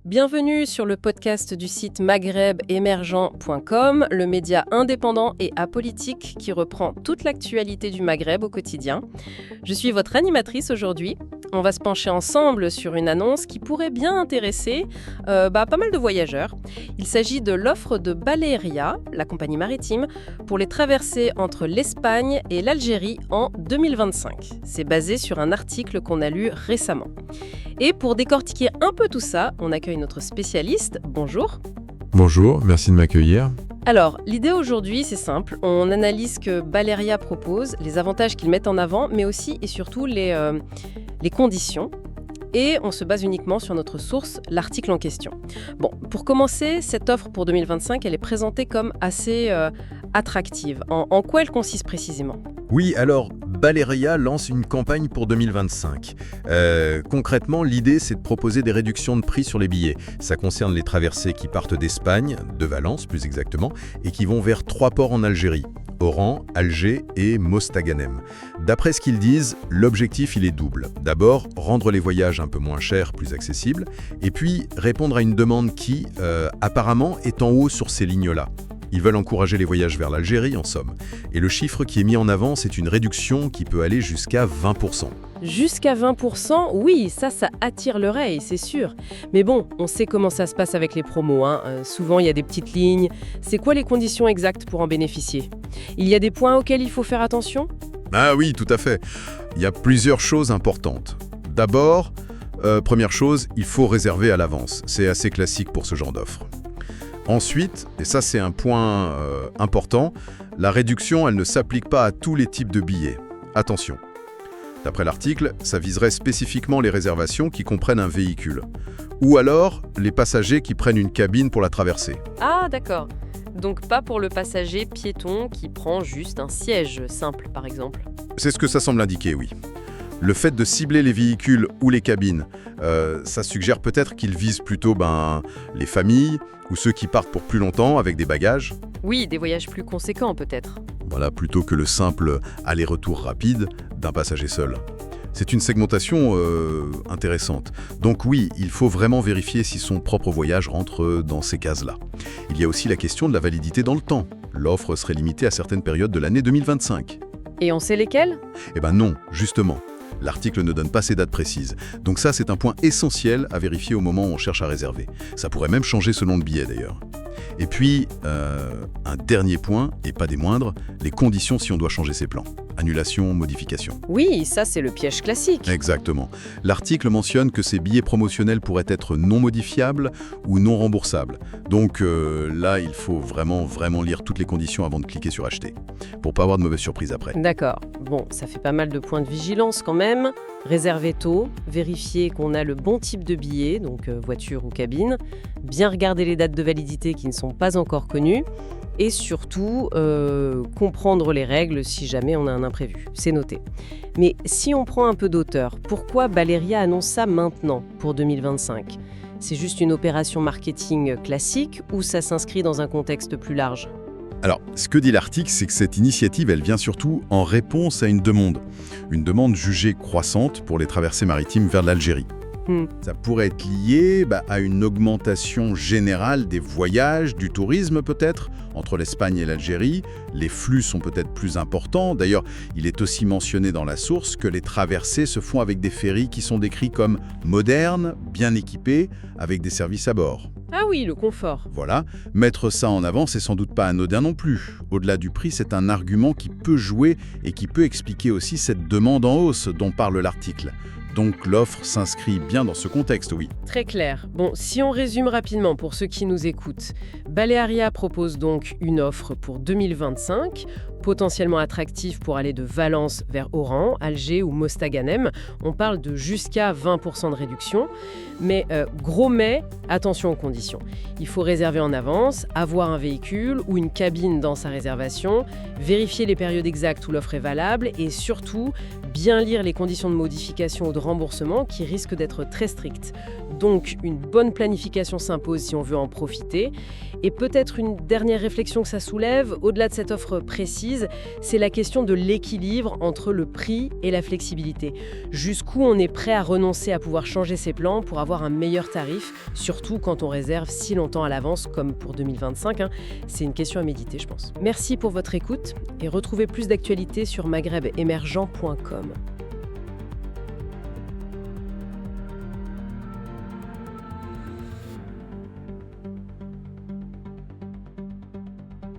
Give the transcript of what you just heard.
Bienvenue sur le podcast du site maghrebemergent.com, le média indépendant et apolitique qui reprend toute l'actualité du Maghreb au quotidien. Je suis votre animatrice aujourd'hui. On va se pencher ensemble sur une annonce qui pourrait bien intéresser pas mal de voyageurs. Il s'agit de l'offre de Balearia, la compagnie maritime, pour les traversées entre l'Espagne et l'Algérie en 2025. C'est basé sur un article qu'on a lu récemment. Et pour décortiquer un peu tout ça, on accueille notre spécialiste. Bonjour. Bonjour, merci de m'accueillir. Alors, l'idée aujourd'hui, c'est simple. On analyse ce que Balearia propose, les avantages qu'ils mettent en avant, mais aussi et surtout les conditions. Et on se base uniquement sur notre source, l'article en question. Bon, pour commencer, cette offre pour 2025, elle est présentée comme assez attractive. En quoi elle consiste précisément ? Oui, alors Balearia lance une campagne pour 2025. Concrètement, l'idée, c'est de proposer des réductions de prix sur les billets. Ça concerne les traversées qui partent d'Espagne, de Valence plus exactement, et qui vont vers 3 ports en Algérie. Oran, Alger et Mostaganem. D'après ce qu'ils disent, l'objectif il est double. D'abord, rendre les voyages un peu moins chers, plus accessibles, et puis répondre à une demande qui, apparemment, est en haut sur ces lignes-là. Ils veulent encourager les voyages vers l'Algérie, en somme. Et le chiffre qui est mis en avant, c'est une réduction qui peut aller jusqu'à 20%. Jusqu'à 20%, oui, ça attire l'oreille, c'est sûr. Mais bon, on sait comment ça se passe avec les promos. Souvent, il y a des petites lignes. C'est quoi les conditions exactes pour en bénéficier ? Il y a des points auxquels il faut faire attention ? Ah oui, tout à fait. Il y a plusieurs choses importantes. D'abord, première chose, il faut réserver à l'avance. C'est assez classique pour ce genre d'offre. Ensuite, et ça c'est un point important, la réduction elle ne s'applique pas à tous les types de billets. Attention. D'après l'article, ça viserait spécifiquement les réservations qui comprennent un véhicule. Ou alors, les passagers qui prennent une cabine pour la traversée. Ah, d'accord. Donc pas pour le passager piéton qui prend juste un siège simple, par exemple. C'est ce que ça semble indiquer, oui. Le fait de cibler les véhicules ou les cabines, ça suggère peut-être qu'ils visent plutôt les familles ou ceux qui partent pour plus longtemps avec des bagages. Oui, des voyages plus conséquents peut-être. Voilà, plutôt que le simple aller-retour rapide d'un passager seul. C'est une segmentation intéressante. Donc oui, il faut vraiment vérifier si son propre voyage rentre dans ces cases-là. Il y a aussi la question de la validité dans le temps. L'offre serait limitée à certaines périodes de l'année 2025. Et on sait lesquelles ? Eh ben non, justement. L'article ne donne pas ces dates précises. Donc ça, c'est un point essentiel à vérifier au moment où on cherche à réserver. Ça pourrait même changer selon le billet d'ailleurs. Et puis, un dernier point, et pas des moindres, les conditions si on doit changer ses plans. Annulation, modification. Oui, ça c'est le piège classique. Exactement. L'article mentionne que ces billets promotionnels pourraient être non modifiables ou non remboursables. Donc là, il faut vraiment lire toutes les conditions avant de cliquer sur acheter, pour pas avoir de mauvaises surprises après. D'accord. Bon, ça fait pas mal de points de vigilance quand même. Réserver tôt, vérifier qu'on a le bon type de billet, donc voiture ou cabine, bien regarder les dates de validité qui ne sont pas encore connues, et surtout comprendre les règles si jamais on a un imprévu. C'est noté. Mais si on prend un peu d'auteur, pourquoi Balearia annonce ça maintenant, pour 2025 ? C'est juste une opération marketing classique ou ça s'inscrit dans un contexte plus large ? Alors, ce que dit l'article, c'est que cette initiative, elle vient surtout en réponse à une demande jugée croissante pour les traversées maritimes vers l'Algérie. Ça pourrait être lié à une augmentation générale des voyages, du tourisme peut-être, entre l'Espagne et l'Algérie. Les flux sont peut-être plus importants. D'ailleurs, il est aussi mentionné dans la source que les traversées se font avec des ferries qui sont décrits comme modernes, bien équipés, avec des services à bord. Ah oui, le confort. Voilà, mettre ça en avant, c'est sans doute pas anodin non plus. Au-delà du prix, c'est un argument qui peut jouer et qui peut expliquer aussi cette demande en hausse dont parle l'article. Donc l'offre s'inscrit bien dans ce contexte, oui. Très clair. Bon, si on résume rapidement pour ceux qui nous écoutent, Balearia propose donc une offre pour 2025, potentiellement attractive pour aller de Valence vers Oran, Alger ou Mostaganem. On parle de jusqu'à 20% de réduction. Mais gros mais, attention aux conditions. Il faut réserver en avance, avoir un véhicule ou une cabine dans sa réservation, vérifier les périodes exactes où l'offre est valable et surtout bien lire les conditions de modification ou de remboursement qui risquent d'être très strictes. Donc une bonne planification s'impose si on veut en profiter. Et peut-être une dernière réflexion que ça soulève, au-delà de cette offre précise, analyse, c'est la question de l'équilibre entre le prix et la flexibilité. Jusqu'où on est prêt à renoncer à pouvoir changer ses plans pour avoir un meilleur tarif, surtout quand on réserve si longtemps à l'avance, comme pour 2025. C'est une question à méditer, je pense. Merci pour votre écoute et retrouvez plus d'actualités sur maghrebemergent.com.